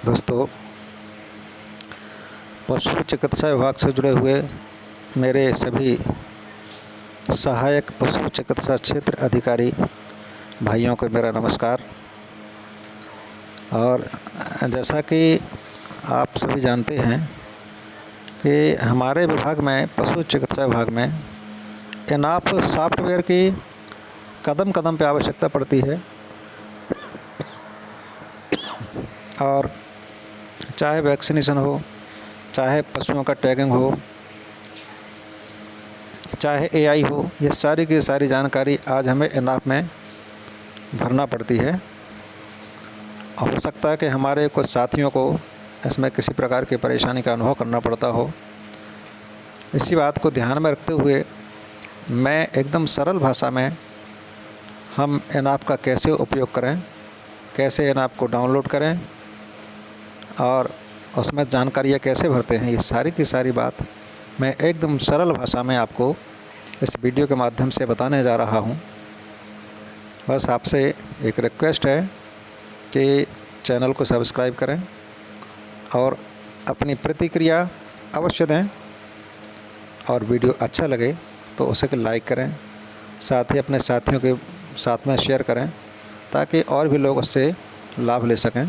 दोस्तों, पशु चिकित्सा विभाग से जुड़े हुए मेरे सभी सहायक पशु चिकित्सा क्षेत्र अधिकारी भाइयों को मेरा नमस्कार। और जैसा कि आप सभी जानते हैं कि हमारे विभाग में, पशु चिकित्सा विभाग में एनाप सॉफ्टवेयर की कदम कदम पे आवश्यकता पड़ती है। और चाहे वैक्सीनेशन हो, चाहे पशुओं का टैगिंग हो, चाहे एआई हो, ये सारी की सारी जानकारी आज हमें एनाप में भरना पड़ती है। और हो सकता है कि हमारे कुछ साथियों को इसमें किसी प्रकार की परेशानी का अनुभव करना पड़ता हो। इसी बात को ध्यान में रखते हुए मैं एकदम सरल भाषा में हम एनाप का कैसे उपयोग करें, कैसे एनाप को डाउनलोड करें और उसमें जानकारियाँ कैसे भरते हैं, ये सारी की सारी बात मैं एकदम सरल भाषा में आपको इस वीडियो के माध्यम से बताने जा रहा हूँ। बस आपसे एक रिक्वेस्ट है कि चैनल को सब्सक्राइब करें और अपनी प्रतिक्रिया अवश्य दें, और वीडियो अच्छा लगे तो उसे लाइक करें, साथ ही अपने साथियों के साथ में शेयर करें ताकि और भी लोग उससे लाभ ले सकें।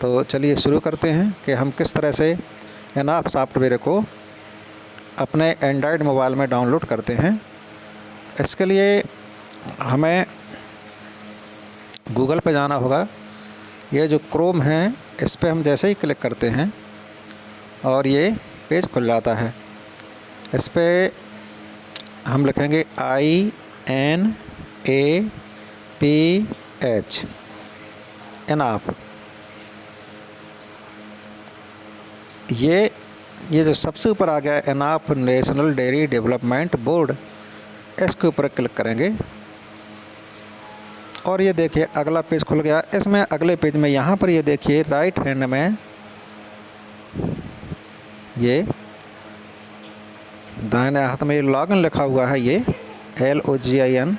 तो चलिए शुरू करते हैं कि हम किस तरह से एनाप सॉफ्टवेयर को अपने एंड्रॉयड मोबाइल में डाउनलोड करते हैं। इसके लिए हमें गूगल पे जाना होगा। ये जो क्रोम है, इस पे हम जैसे ही क्लिक करते हैं और ये पेज खुल जाता है। इस पे हम लिखेंगे INAPH एनाप। ये जो सबसे ऊपर आ गया एनाप नेशनल डेयरी डेवलपमेंट बोर्ड, इसके ऊपर क्लिक करेंगे और ये देखिए अगला पेज खुल गया। इसमें अगले पेज में यहाँ पर ये देखिए राइट हैंड में, ये दाहिने हाथ में ये लॉगिन लिखा हुआ है, ये LOGIN।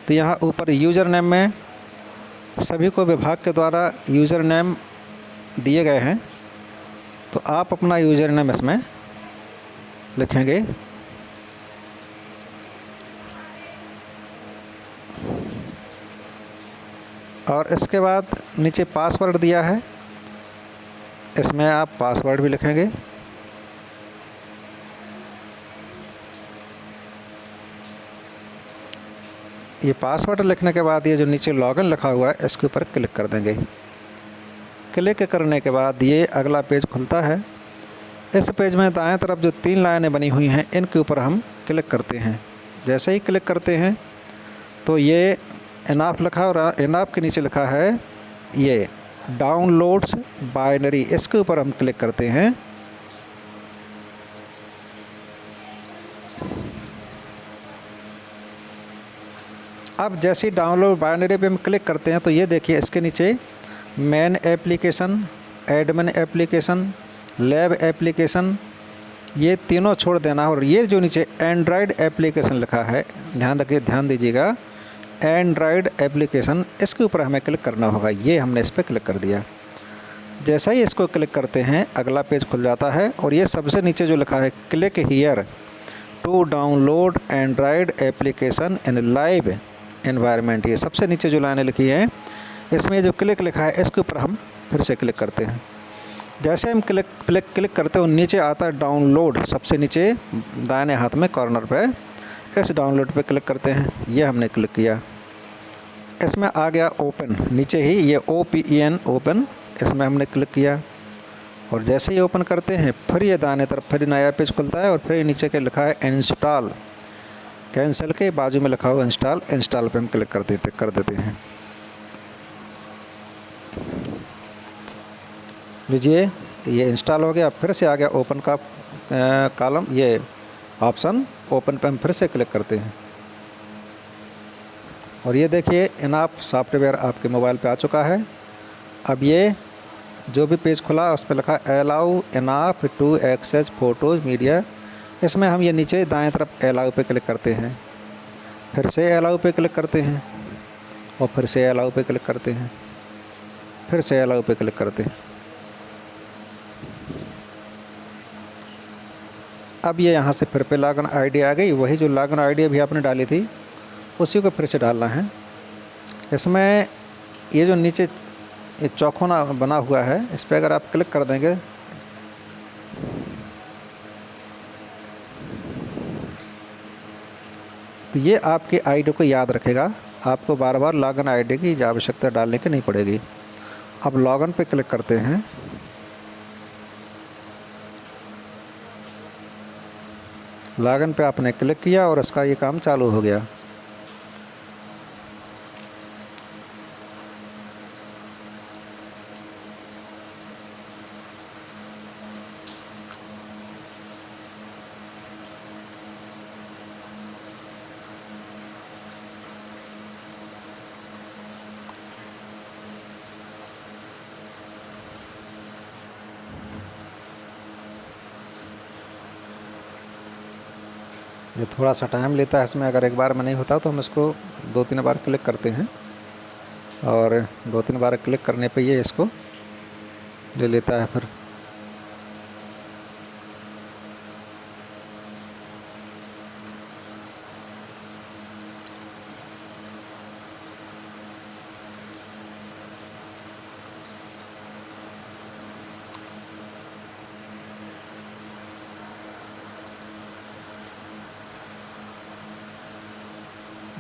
तो यहाँ ऊपर यूज़र नेम में सभी को विभाग के द्वारा यूज़र नेम दिए गए हैं, तो आप अपना यूज़र नेम इसमें लिखेंगे। और इसके बाद नीचे पासवर्ड दिया है, इसमें आप पासवर्ड भी लिखेंगे। ये पासवर्ड लिखने के बाद ये जो नीचे लॉगिन लिखा हुआ है, इसके ऊपर क्लिक कर देंगे। क्लिक करने के बाद ये अगला पेज खुलता है। इस पेज में दाएं तरफ जो 3 लाइनें बनी हुई हैं, इनके ऊपर हम क्लिक करते हैं। जैसे ही क्लिक करते हैं तो ये एनाप लिखा और एनाप के नीचे लिखा है ये डाउनलोड्स बाइनरी, इसके ऊपर हम क्लिक करते हैं। अब जैसे ही डाउनलोड बाइनरी पे हम क्लिक करते हैं तो ये देखिए इसके नीचे main application, admin application, lab application, ये तीनों छोड़ देना। और ये जो नीचे एंड्रॉयड एप्लीकेशन लिखा है, ध्यान रखिए, ध्यान दीजिएगा, एंड्रॉयड एप्लीकेशन, इसके ऊपर हमें क्लिक करना होगा। ये हमने इस पर क्लिक कर दिया। जैसा ही इसको क्लिक करते हैं अगला पेज खुल जाता है और ये सबसे नीचे जो लिखा है click here to download Android application in live environment, ये सबसे नीचे जो लाइनें लिखी हैं, इसमें जो क्लिक लिखा है इसके ऊपर हम फिर से क्लिक करते हैं। जैसे हम क्लिक करते हैं नीचे आता है डाउनलोड, सबसे नीचे दाहिने हाथ में कॉर्नर पे, इस डाउनलोड पे क्लिक करते हैं। ये हमने क्लिक किया, इसमें आ गया ओपन, नीचे ही ये OPEN ओपन, इसमें हमने क्लिक किया। और जैसे ही ओपन करते हैं फिर ये दाहिने तरफ फिर नया पेज खुलता है और फिर नीचे के लिखा है इंस्टॉल, कैंसिल के बाजू में लिखा हुआ इंस्टॉल पे हम क्लिक कर देते हैं। लीजिए ये इंस्टॉल हो गया। फिर से आ गया ओपन का कॉलम, ये ऑप्शन ओपन पे हम फिर से क्लिक करते हैं और ये देखिए एनाप सॉफ्टवेयर आपके मोबाइल पे आ चुका है। अब ये जो भी पेज खुला उस पर लिखा अलाउ एनाप टू एक्सेस फोटोज़ मीडिया, इसमें हम ये नीचे दाएं तरफ अलाउ पे क्लिक करते हैं, फिर से अलाउ पे क्लिक करते हैं और फिर से अलाउ पे क्लिक करते हैं, फिर से अलाउ पे क्लिक करते हैं। अब ये यहाँ से फिर पे लॉगिन आईडी आ गई। वही जो लॉगिन आईडी अभी आपने डाली थी उसी को फिर से डालना है। इसमें ये जो नीचे ये चौकोना बना हुआ है इस पर अगर आप क्लिक कर देंगे तो ये आपकी आईडी को याद रखेगा। आपको बार बार लॉगिन आईडी की आवश्यकता डालने की नहीं पड़ेगी। अब लॉगिन पे क्लिक करते हैं। लॉगिन पे आपने क्लिक किया और इसका ये काम चालू हो गया। ये थोड़ा सा टाइम लेता है। इसमें अगर एक बार में नहीं होता तो हम इसको 2-3 बार क्लिक करते हैं और 2-3 बार क्लिक करने पे ये इसको ले लेता है फिर।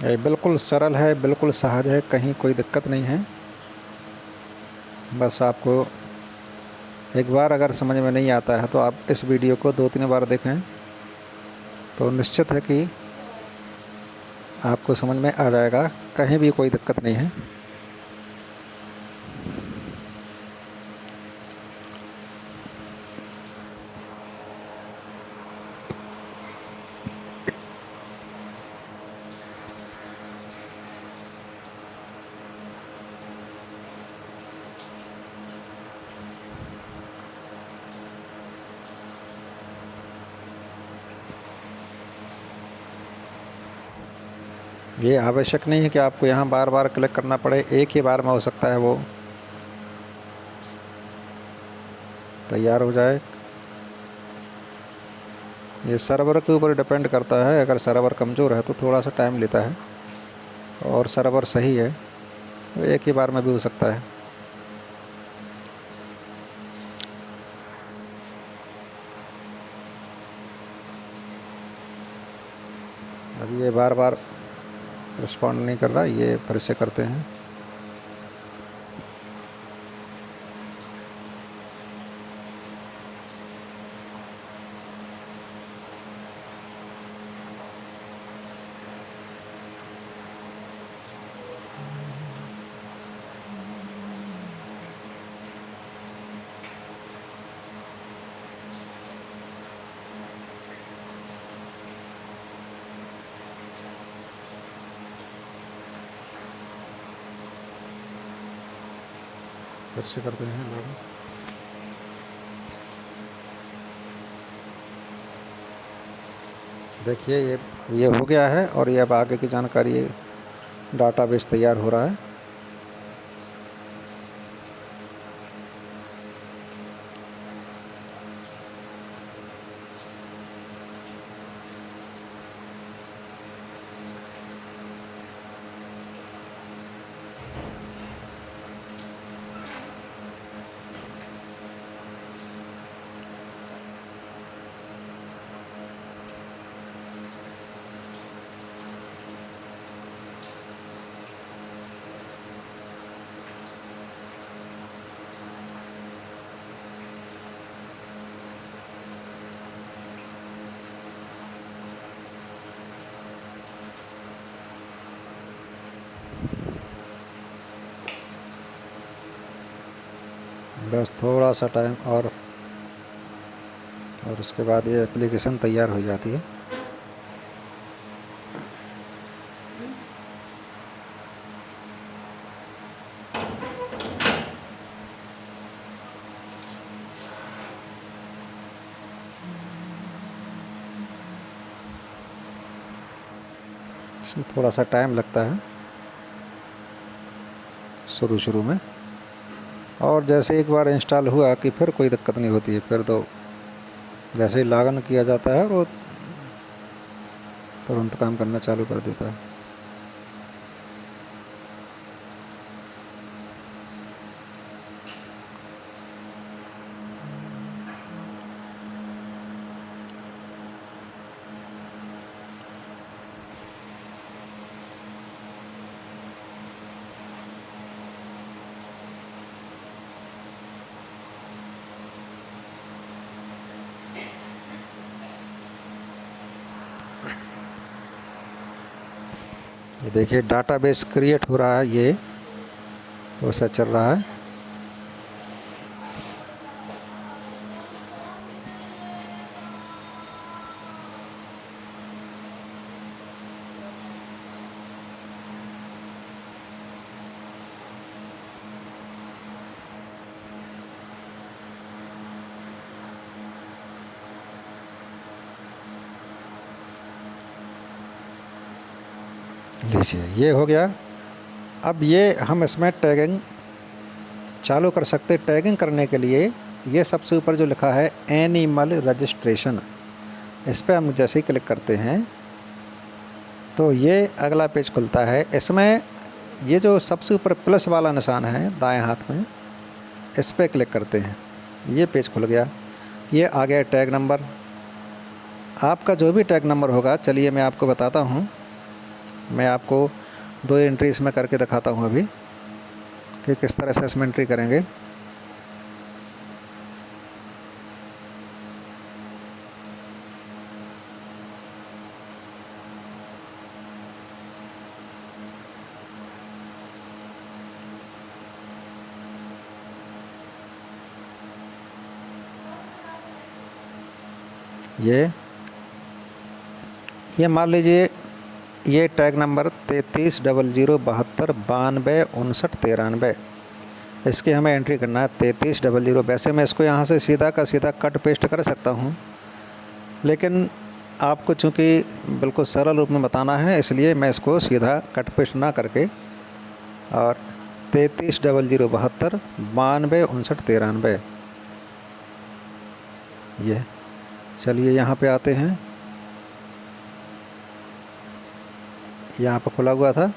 ये बिल्कुल सरल है, बिल्कुल सहज है, कहीं कोई दिक्कत नहीं है। बस आपको एक बार अगर समझ में नहीं आता है तो आप इस वीडियो को 2-3 बार देखें तो निश्चित है कि आपको समझ में आ जाएगा। कहीं भी कोई दिक्कत नहीं है। ये आवश्यक नहीं है कि आपको यहाँ बार बार क्लिक करना पड़े। एक ही बार में हो सकता है वो तैयार हो जाए। ये सर्वर के ऊपर डिपेंड करता है। अगर सर्वर कमज़ोर है तो थोड़ा सा टाइम लेता है और सर्वर सही है तो एक ही बार में भी हो सकता है। अब ये बार बार रिस्पॉन्ड नहीं कर रहा, ये फिर से करते हैं। फिर से करते हैं लोग। देखिए ये हो गया है और ये अब आगे की जानकारी डाटाबेस तैयार हो रहा है। बस थोड़ा सा टाइम और उसके बाद ये एप्लीकेशन तैयार हो जाती है। इसमें थोड़ा सा टाइम लगता है शुरू में, और जैसे एक बार इंस्टॉल हुआ कि फिर कोई दिक्कत नहीं होती है। फिर तो जैसे ही लॉगिन किया जाता है वो तुरंत काम करना चालू कर देता है। ये देखिए डाटाबेस क्रिएट हो रहा है, ये प्रोसेस चल रहा है। लीजिए ये हो गया। अब ये हम इसमें टैगिंग चालू कर सकते। टैगिंग करने के लिए ये सबसे ऊपर जो लिखा है एनिमल रजिस्ट्रेशन, इस पर हम जैसे ही क्लिक करते हैं तो ये अगला पेज खुलता है। इसमें ये जो सबसे ऊपर प्लस वाला निशान है दाएं हाथ में, इस पर क्लिक करते हैं, ये पेज खुल गया। ये आ गया टैग नंबर। आपका जो भी टैग नंबर होगा, चलिए मैं आपको बताता हूँ। मैं आपको 2 एंट्री इसमें करके दिखाता हूँ अभी कि किस तरह से इसमें एंट्री करेंगे। ये मान लीजिए ये टैग नंबर 330072925993, इसकी हमें एंट्री करना है 3300। वैसे मैं इसको यहाँ से सीधा का सीधा कट पेस्ट कर सकता हूँ, लेकिन आपको चूँकि बिल्कुल सरल रूप में बताना है इसलिए मैं इसको सीधा कट पेस्ट ना करके और 330072925993, ये चलिए यहाँ पे आते हैं। यहाँ पर खुला हुआ था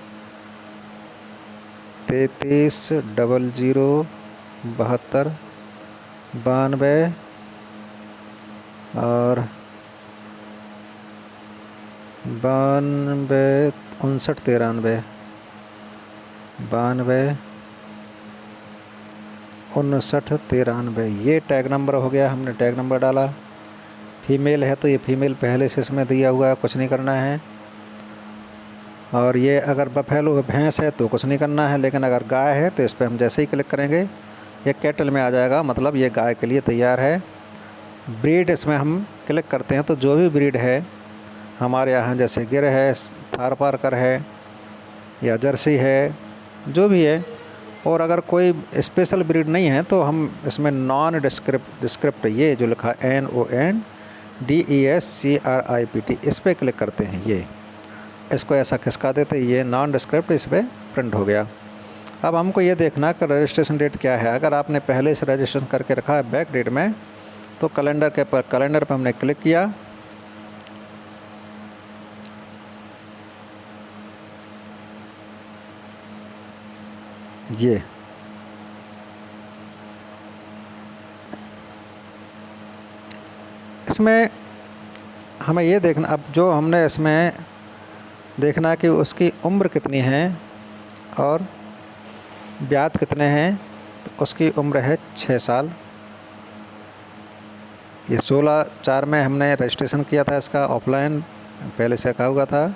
33007292 और 925993, 925993। ये टैग नंबर हो गया। हमने टैग नंबर डाला। फीमेल है तो ये फीमेल पहले से इसमें दिया हुआ है, कुछ नहीं करना है। और ये अगर बफेलो भैंस है तो कुछ नहीं करना है, लेकिन अगर गाय है तो इस पर हम जैसे ही क्लिक करेंगे ये कैटल में आ जाएगा, मतलब ये गाय के लिए तैयार है। ब्रीड इसमें हम क्लिक करते हैं तो जो भी ब्रीड है हमारे यहाँ, जैसे गिर है, थारपारकर है या जर्सी है, जो भी है। और अगर कोई स्पेशल ब्रीड नहीं है तो हम इसमें नॉन डिस्क्रिप्ट ये जो लिखा है NONDESCRIPT, इस पर क्लिक करते हैं। ये इसको ऐसा खिसका देते, ये नॉन डिस्क्रिप्ट इस पर प्रिंट हो गया। अब हमको ये देखना कि रजिस्ट्रेशन डेट क्या है। अगर आपने पहले से रजिस्ट्रेशन करके रखा है बैक डेट में तो कैलेंडर पर हमने क्लिक किया। ये इसमें हमें ये देखना, अब जो हमने इसमें देखना कि उसकी उम्र कितनी है और ब्याज कितने हैं। तो उसकी उम्र है 6 साल। ये 16/4 में हमने रजिस्ट्रेशन किया था इसका ऑफलाइन, पहले से रखा हुआ था।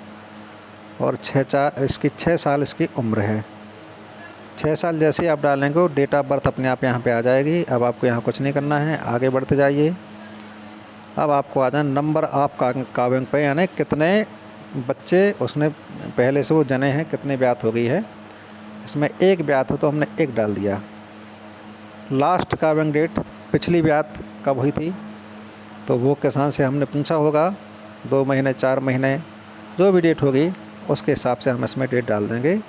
और 6 साल इसकी उम्र है। 6 साल जैसे ही आप डालेंगे डेट ऑफ बर्थ अपने आप यहाँ पे आ जाएगी। अब आपको यहाँ कुछ नहीं करना है, आगे बढ़ते जाइए। अब आपको आ जाए नंबर ऑफ काविंग पे, यानी कितने बच्चे उसने पहले से वो जने हैं, कितने ब्यात हो गई है। इसमें 1 ब्यात हो तो हमने 1 डाल दिया। लास्ट काविंग डेट, पिछली ब्यात कब हुई थी तो वो किसान से हमने पूछा होगा, 2 महीने 4 महीने जो भी डेट होगी उसके हिसाब से हम इसमें डेट डाल देंगे।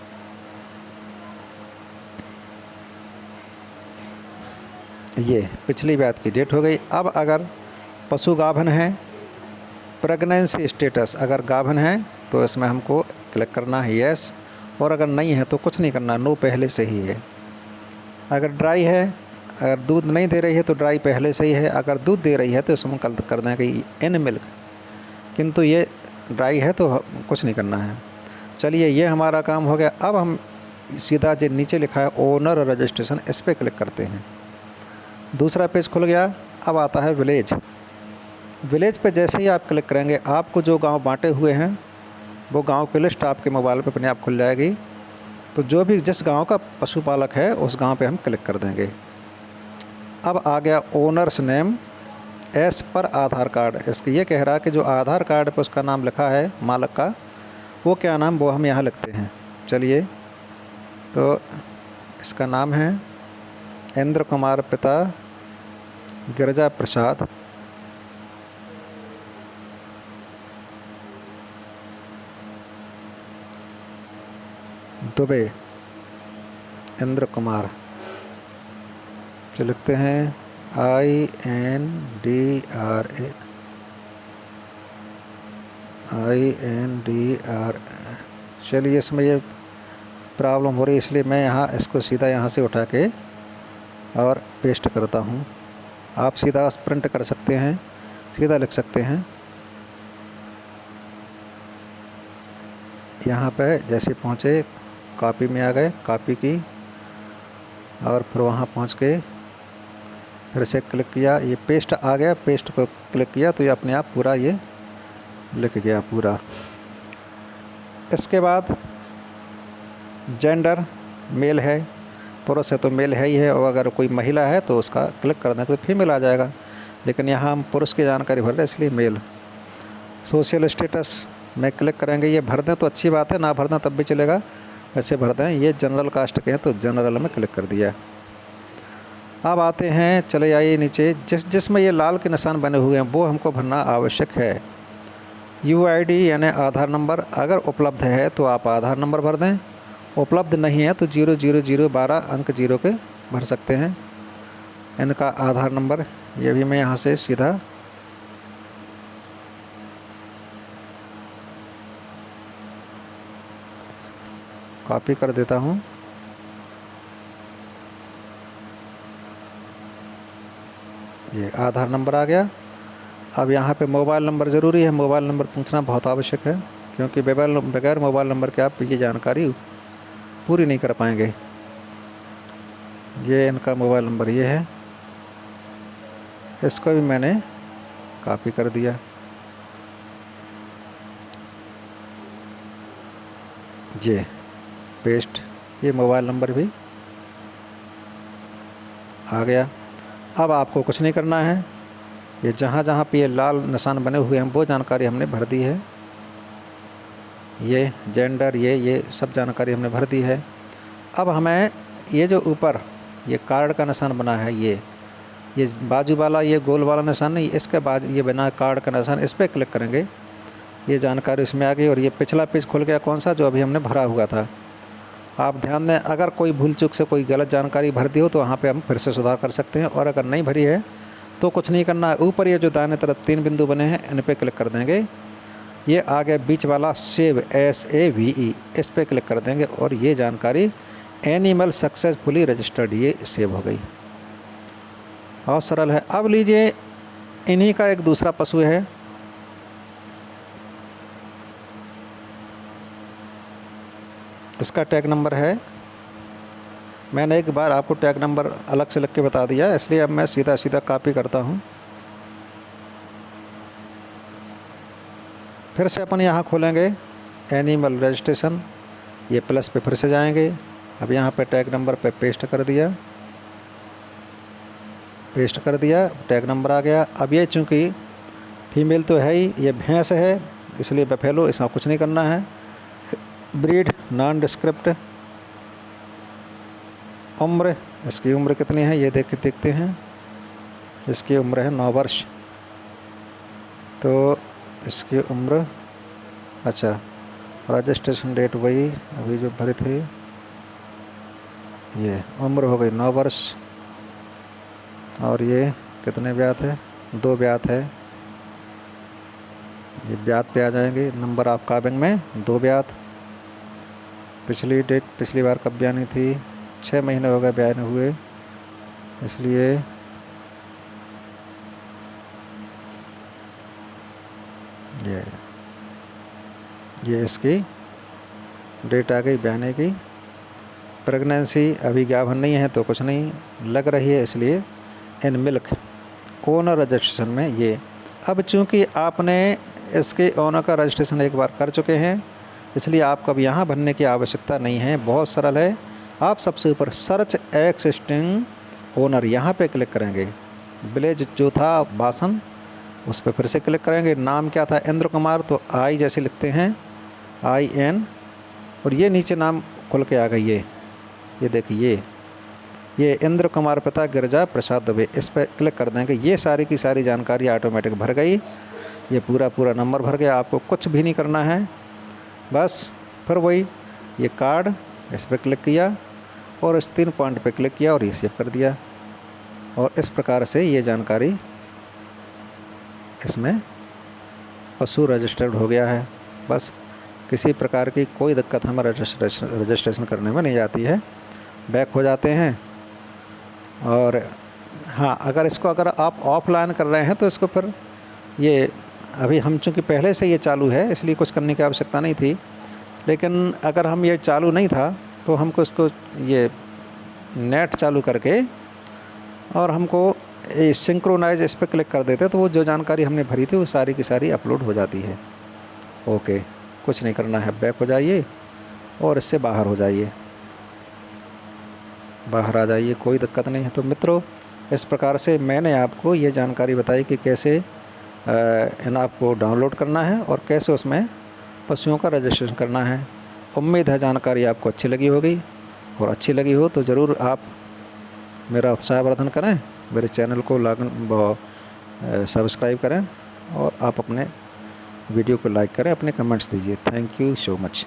ये पिछली ब्यात की डेट हो गई। अब अगर पशु गाभन है, प्रेगनेंसी स्टेटस, अगर गाभन है तो इसमें हमको क्लिक करना है यस, और अगर नहीं है तो कुछ नहीं करना, नो पहले से ही है। अगर ड्राई है, अगर दूध नहीं दे रही है तो ड्राई पहले से ही है, अगर दूध दे रही है तो इसमें कल कर दें कि इन मिल्क, किंतु ये ड्राई है तो कुछ नहीं करना है। चलिए ये हमारा काम हो गया। अब हम सीधा जो नीचे लिखा है ओनर रजिस्ट्रेशन, इस पर क्लिक करते हैं। दूसरा पेज खुल गया। अब आता है विलेज। विलेज पे जैसे ही आप क्लिक करेंगे, आपको जो गांव बांटे हुए हैं वो गांव की लिस्ट आपके मोबाइल पे अपने आप खुल जाएगी। तो जो भी जिस गांव का पशुपालक है उस गांव पे हम क्लिक कर देंगे। अब आ गया ओनर्स नेम एस पर आधार कार्ड। इसके ये कह रहा है कि जो आधार कार्ड पर उसका नाम लिखा है मालिक का, वो क्या नाम, वो हम यहाँ लिखते हैं। चलिए, तो इसका नाम है इंद्र कुमार, पिता गिरिजा प्रसाद, दुबे, इंद्र कुमार। जो लिखते हैं INDRA। चलिए, इसमें ये प्रॉब्लम हो रही है, इसलिए मैं यहाँ इसको सीधा यहाँ से उठा के और पेस्ट करता हूँ। आप सीधा प्रिंट कर सकते हैं, सीधा लिख सकते हैं। यहाँ पे जैसे पहुँचे कॉपी में आ गए, कॉपी की, और फिर वहाँ पहुँच के फिर से क्लिक किया, ये पेस्ट आ गया। पेस्ट को क्लिक किया तो ये अपने आप पूरा ये लिख गया पूरा। इसके बाद जेंडर मेल है, पुरुष है तो मेल है ही है, और अगर कोई महिला है तो उसका क्लिक कर दें तो फीमेल आ जाएगा, लेकिन यहाँ हम पुरुष की जानकारी भर रहे हैं इसलिए मेल। सोशल स्टेटस में क्लिक करेंगे, ये भर दें तो अच्छी बात है, ना भर दें तब भी चलेगा, वैसे भर दें। ये जनरल कास्ट के हैं तो जनरल में क्लिक कर दिया। अब आते हैं, चले आइए नीचे, जिसमें ये लाल के निशान बने हुए हैं वो हमको भरना आवश्यक है। UID यानी आधार नंबर, अगर उपलब्ध है तो आप आधार नंबर भर दें, उपलब्ध नहीं है तो 00012 अंक 0 के भर सकते हैं। इनका आधार नंबर, ये भी मैं यहाँ से सीधा कॉपी कर देता हूँ। ये आधार नंबर आ गया। अब यहाँ पे मोबाइल नंबर ज़रूरी है, मोबाइल नंबर पूछना बहुत आवश्यक है, क्योंकि बगैर मोबाइल नंबर के आप ये जानकारी पूरी नहीं कर पाएंगे। ये इनका मोबाइल नंबर ये है, इसको भी मैंने कॉपी कर दिया। ये पेस्ट, ये मोबाइल नंबर भी आ गया। अब आपको कुछ नहीं करना है, ये जहाँ जहाँ पे ये लाल निशान बने हुए हैं वो जानकारी हमने भर दी है। ये जेंडर, ये सब जानकारी हमने भर दी है। अब हमें ये जो ऊपर ये कार्ड का निशान बना है, ये बाजू वाला, ये गोल वाला निशान नहीं, इसके बाद ये बना कार्ड का निशान, इस पर क्लिक करेंगे, ये जानकारी इसमें आ गई। और ये पिछला पेज खुल गया, कौन सा, जो अभी हमने भरा हुआ था। आप ध्यान दें, अगर कोई भूल चूक से कोई गलत जानकारी भर दी हो तो वहाँ पे हम फिर से सुधार कर सकते हैं, और अगर नहीं भरी है तो कुछ नहीं करना। ऊपर ये जो दाहिने तरफ 3 बिंदु बने हैं, इन पे क्लिक कर देंगे। ये आ गया बीच वाला सेव, SAVE, इस पे क्लिक कर देंगे, और ये जानकारी एनिमल सक्सेसफुली रजिस्टर्ड, ये सेव हो गई। बहुत सरल है। अब लीजिए, इन्हीं का एक दूसरा पशु है, इसका टैग नंबर है, मैंने एक बार आपको टैग नंबर अलग से लिख के बता दिया, इसलिए अब मैं सीधा सीधा कॉपी करता हूँ। फिर से अपन यहाँ खोलेंगे एनिमल रजिस्ट्रेशन, ये प्लस पे फिर से जाएंगे। अब यहाँ पे टैग नंबर पे पेस्ट कर दिया, टैग नंबर आ गया। अब ये चूँकि फीमेल तो है ही, ये भैंस है इसलिए बफेलो, इसका कुछ नहीं करना है। ब्रीड नॉन डिस्क्रिप्ट, उम्र, इसकी उम्र कितनी है ये देखते हैं। इसकी उम्र है 9 वर्ष, तो इसकी उम्र, अच्छा, रजिस्ट्रेशन डेट वही अभी जो भरी थी, ये उम्र हो गई 9 वर्ष। और ये कितने ब्यात है, 2 ब्यात है। ये ब्याज पे आ जाएंगे। नंबर ऑफ काबिंग में 2 ब्याज। पिछली डेट पिछली बार कब बयानी थी, 6 महीने हो गए बयान हुए, इसलिए ये इसकी डेट आ गई बयाने की। प्रेगनेंसी अभी ज्ञापन नहीं है तो कुछ नहीं लग रही है, इसलिए इन मिल्क ओनर रजिस्ट्रेशन में ये। अब चूंकि आपने इसके ओनर का रजिस्ट्रेशन एक बार कर चुके हैं, इसलिए आपको अब यहाँ भरने की आवश्यकता नहीं है। बहुत सरल है। आप सबसे ऊपर सर्च एक्सिस्टिंग ओनर यहाँ पे क्लिक करेंगे। विलेज जो था बासन, उस पर फिर से क्लिक करेंगे। नाम क्या था, इंद्र कुमार, तो आई जैसे लिखते हैं IN, और ये नीचे नाम खुल के आ गई। ये देखिए, ये इंद्र कुमार पिता गिरजा प्रसाद दुबे, इस पर क्लिक कर देंगे। ये सारी की सारी जानकारी ऑटोमेटिक भर गई। ये पूरा नंबर भर गया। आपको कुछ भी नहीं करना है, बस फिर वही ये कार्ड, इस पर क्लिक किया और इस 3 पॉइंट पे क्लिक किया और ये सेव कर दिया। और इस प्रकार से ये जानकारी इसमें पशु रजिस्टर्ड हो गया है। बस किसी प्रकार की कोई दिक्कत हमें रजिस्ट्रेशन करने में नहीं आती है। बैक हो जाते हैं। और हाँ, अगर आप ऑफलाइन कर रहे हैं तो इसको फिर ये अभी हम चूँकि पहले से ये चालू है, इसलिए कुछ करने की आवश्यकता नहीं थी। लेकिन अगर हम ये चालू नहीं था तो हमको इसको ये नेट चालू करके और हमको सिंक्रोनाइज इस पर क्लिक कर देते तो वो जो जानकारी हमने भरी थी वो सारी की सारी अपलोड हो जाती है। ओके, कुछ नहीं करना है, बैक हो जाइए और इससे बाहर हो जाइए, बाहर आ जाइए, कोई दिक्कत नहीं है। तो मित्रों, इस प्रकार से मैंने आपको ये जानकारी बताई कि कैसे इन ऐप को डाउनलोड करना है और कैसे उसमें पशुओं का रजिस्ट्रेशन करना है। उम्मीद है जानकारी आपको अच्छी लगी होगी, और अच्छी लगी हो तो ज़रूर आप मेरा उत्साहवर्धन करें, मेरे चैनल को सब्सक्राइब करें और आप अपने वीडियो को लाइक करें, अपने कमेंट्स दीजिए। Thank you so much.